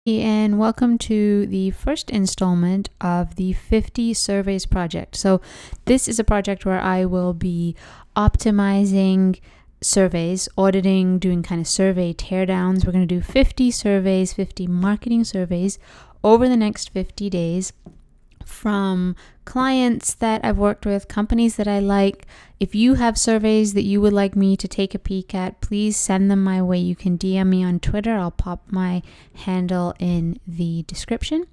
And welcome to the first installment of the 50 Surveys project. So this is a project where I will be optimizing surveys, auditing, doing kind of survey teardowns. We're going to do 50 surveys, 50 marketing surveys over the next 50 days from clients that I've worked with, companies that I like. If you have surveys that you would like me to take a peek at, please send them my way. You can DM me on Twitter. I'll pop my handle in the description.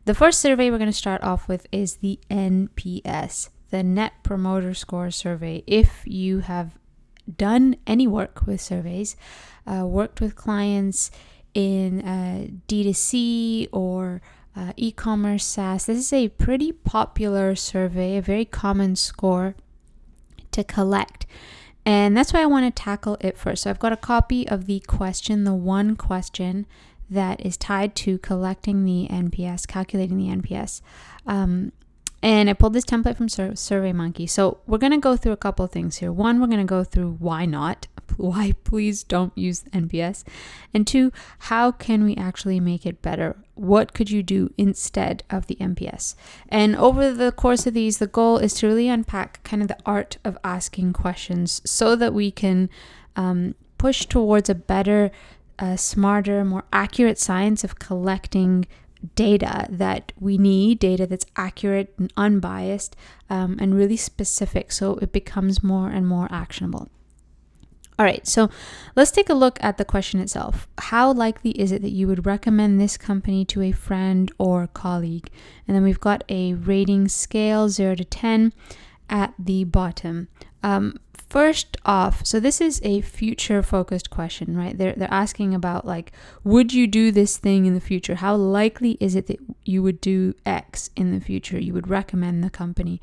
The first survey we're going to start off with is the NPS, the Net Promoter Score survey. If you have done any work with surveys, worked with clients in D2C or e-commerce SAAS, this is a pretty popular survey, a very common score to collect. And that's why I want to tackle it first. So I've got a copy of the question, the one question that is tied to collecting the NPS, calculating the NPS. And I pulled this template from SurveyMonkey. So we're going to go through a couple of things here. One, we're going to go through why not, why please don't use NPS. And two, how can we actually make it better? What could you do instead of the NPS? And over the course of these, the goal is to really unpack kind of the art of asking questions so that we can push towards a better, smarter, more accurate science of collecting data that we need, data that's accurate and unbiased, and really specific, so it becomes more and more actionable. All right, so let's take a look at the question itself. How likely is it that you would recommend this company to a friend or colleague? And then we've got a rating scale 0 to 10 at the bottom. First off, so this is a future focused question, right? They're asking about, like, would you do this thing in the future? How likely is it that you would do X in the future? You would recommend the company.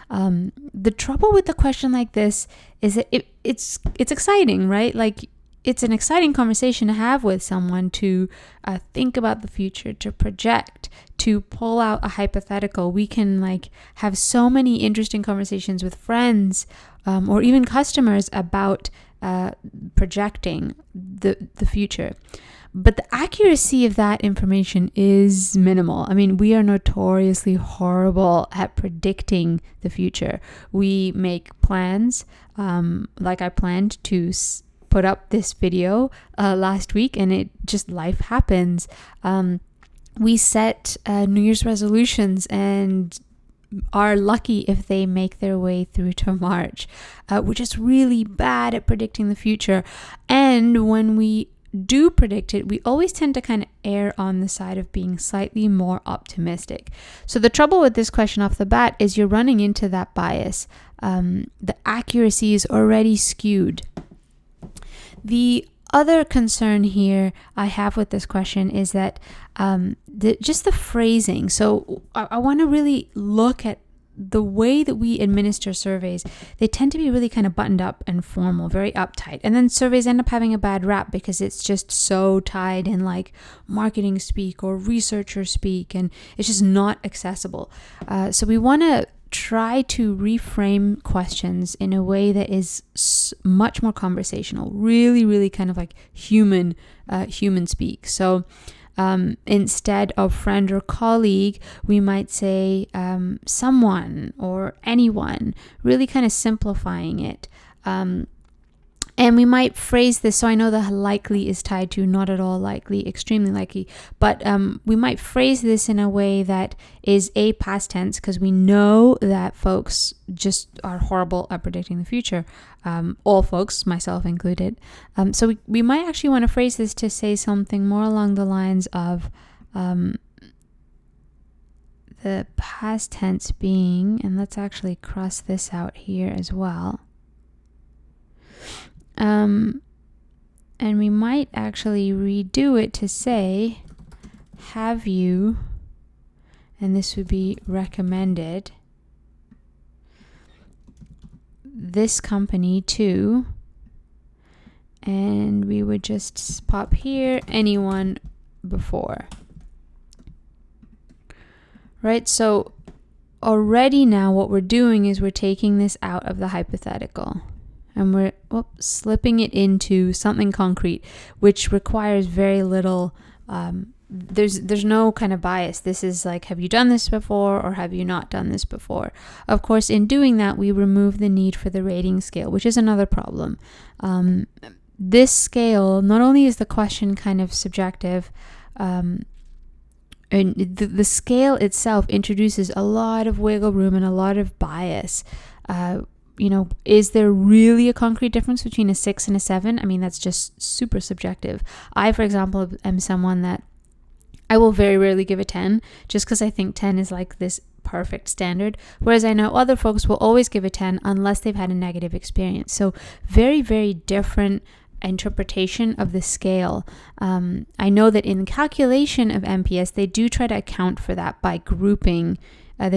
The trouble with the question like this is that it's exciting, right? Like, it's an exciting conversation to have with someone, to think about the future, to project, to pull out a hypothetical. We can have so many interesting conversations with friends or even customers about projecting the future. But the accuracy of that information is minimal. I mean, we are notoriously horrible at predicting the future. We make plans, like I planned to put up this video last week, and it just, life happens. We set New Year's resolutions and are lucky if they make their way through to March. We're just really bad at predicting the future. And when we do predict it, we always tend to kind of err on the side of being slightly more optimistic. So the trouble with this question off the bat is you're running into that bias. The accuracy is already skewed. The other concern here I have with this question is that just the phrasing. So I want to really look at the way that we administer surveys. They tend to be really kind of buttoned up and formal, very uptight. And then surveys end up having a bad rap because it's just so tied in like marketing speak or researcher speak, and it's just not accessible. So we want to try to reframe questions in a way that is much more conversational, really kind of like human speak. So instead of friend or colleague, we might say someone or anyone, really kind of simplifying it. And we might phrase this, so I know the likely is tied to not at all likely, extremely likely, but we might phrase this in a way that is a past tense, because we know that folks just are horrible at predicting the future. All folks, myself included. So we might actually want to phrase this to say something more along the lines of the past tense being, and let's actually cross this out here as well. And we might actually redo it to say, have you, and this would be recommended, this company to, and we would just pop here, anyone before. Right? So already now what we're doing is we're taking this out of the hypothetical. And we're slipping it into something concrete, which requires very little there's no kind of bias. This is like, have you done this before or have you not done this before? Of course, in doing that, we remove the need for the rating scale, which is another problem. This scale, not only is the question kind of subjective, and the scale itself introduces a lot of wiggle room and a lot of bias. Is there really a concrete difference between a 6 and a 7? I mean, that's just super subjective. I, for example, am someone that I will very rarely give a 10, just because I think 10 is like this perfect standard. Whereas I know other folks will always give a 10 unless they've had a negative experience. So very, very different interpretation of the scale. I know that in the calculation of NPS, they do try to account for that by grouping.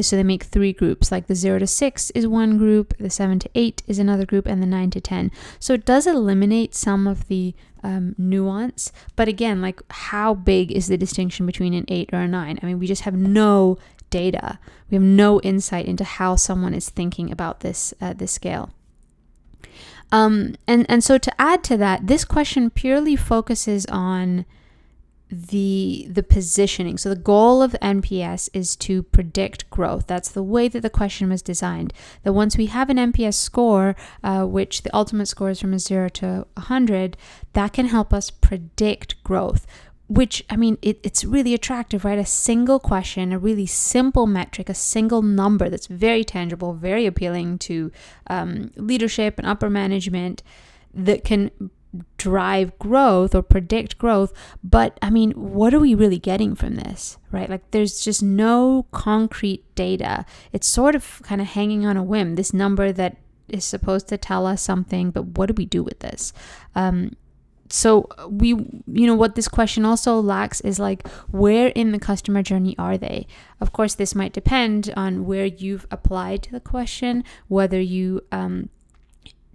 So they make 3 groups, like the 0 to 6 is one group, the 7 to 8 is another group, and the 9 to 10. So it does eliminate some of the nuance. But again, like, how big is the distinction between an 8 or a 9? I mean, we just have no data. We have no insight into how someone is thinking about this scale. And so to add to that, this question purely focuses on the positioning. So the goal of NPS is to predict growth. That's the way that the question was designed. That once we have an NPS score, which the ultimate score is from a 0 to 100, that can help us predict growth. Which, I mean, it's really attractive, right? A single question, a really simple metric, a single number that's very tangible, very appealing to leadership and upper management, that can drive growth or predict growth. But I mean, what are we really getting from this, right? Like, there's just no concrete data. It's sort of kind of hanging on a whim, this number that is supposed to tell us something, but what do we do with this? So what this question also lacks is like, where in the customer journey are they? Of course, this might depend on where you've applied to the question, whether you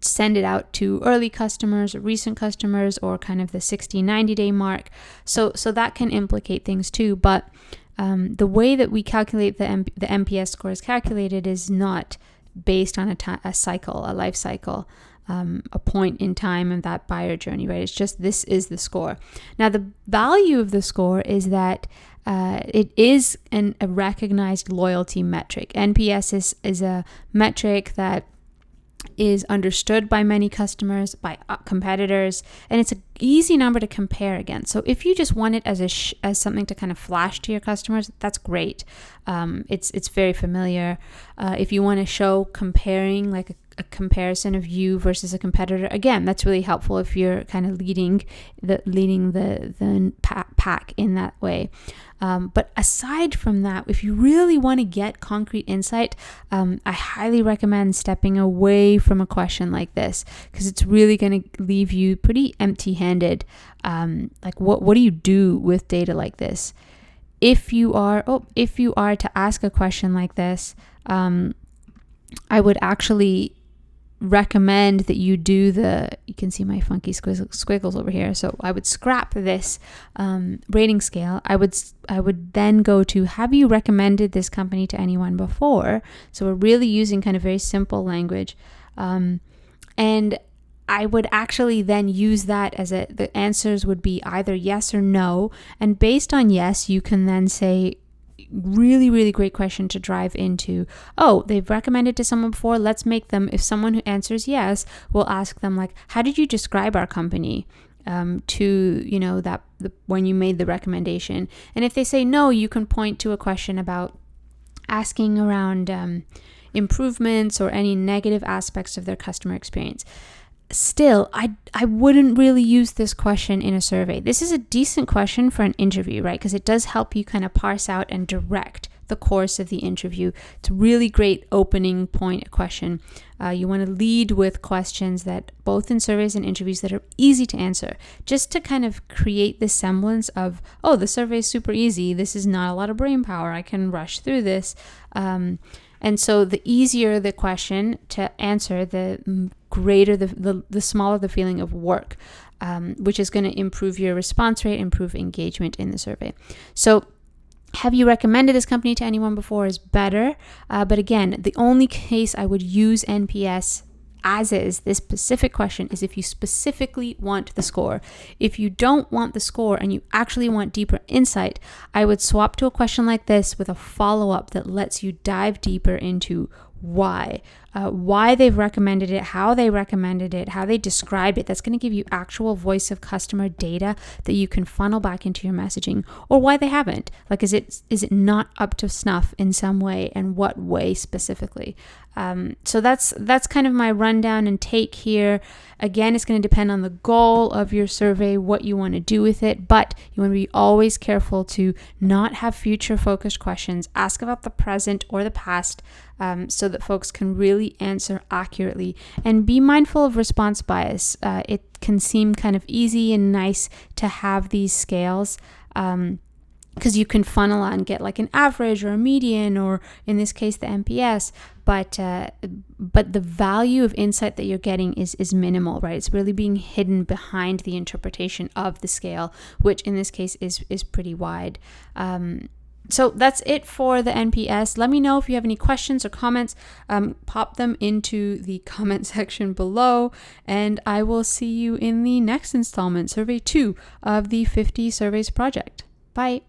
send it out to early customers, recent customers, or kind of the 60-90 day mark. So that can implicate things too. But the way that we calculate the NPS score is calculated is not based on a cycle, a life cycle. A point in time of that buyer journey, right? It's just, this is the score. Now, the value of the score is that it is a recognized loyalty metric. NPS is a metric that is understood by many customers, by competitors, and it's an easy number to compare against. So if you just want it as something to kind of flash to your customers, that's great. It's very familiar. If you want to show comparing, like a comparison of you versus a competitor, again, that's really helpful if you're kind of leading the pack in that way. But aside from that, if you really want to get concrete insight, I highly recommend stepping away from a question like this, because it's really going to leave you pretty empty-handed. Like, what do you do with data like this? If you are to ask a question like this, I would actually recommend that you do you can see my funky squiggles over here. So I would scrap this rating scale. I would then go to, have you recommended this company to anyone before? So we're really using kind of very simple language. And I would actually then use that as the answers would be either yes or no. And based on yes, you can then say, really, really great question to drive into. Oh, they've recommended to someone before. Let's make them, if someone who answers yes, we'll ask them, like, how did you describe our company to, when you made the recommendation? And if they say no, you can point to a question about asking around improvements or any negative aspects of their customer experience. Still, I wouldn't really use this question in a survey. This is a decent question for an interview, right? Because it does help you kind of parse out and direct the course of the interview. It's a really great opening point question. You want to lead with questions that, both in surveys and interviews, that are easy to answer, just to kind of create this semblance of, oh, the survey is super easy. This is not a lot of brain power. I can rush through this. And so the easier the question to answer, the greater the smaller the feeling of work, which is going to improve your response rate, improve engagement in the survey. So have you recommended this company to anyone before is better. But again, the only case I would use NPS as is, this specific question is if you specifically want the score. If you don't want the score and you actually want deeper insight, I would swap to a question like this with a follow-up that lets you dive deeper into why they've recommended it, how they recommended it, how they described it. That's going to give you actual voice of customer data that you can funnel back into your messaging, or why they haven't. Like, is it not up to snuff in some way, and what way specifically? So that's kind of my rundown and take here. Again, it's going to depend on the goal of your survey, what you want to do with it, but you want to be always careful to not have future focused questions. Ask about the present or the past, so that folks can really answer accurately, and be mindful of response bias. It can seem kind of easy and nice to have these scales, because you can funnel and get like an average or a median, or in this case the NPS, but the value of insight that you're getting is minimal, right? It's really being hidden behind the interpretation of the scale, which in this case is pretty wide. So that's it for the NPS. Let me know if you have any questions or comments. Pop them into the comment section below, and I will see you in the next installment, survey 2 of the 50 surveys project. Bye.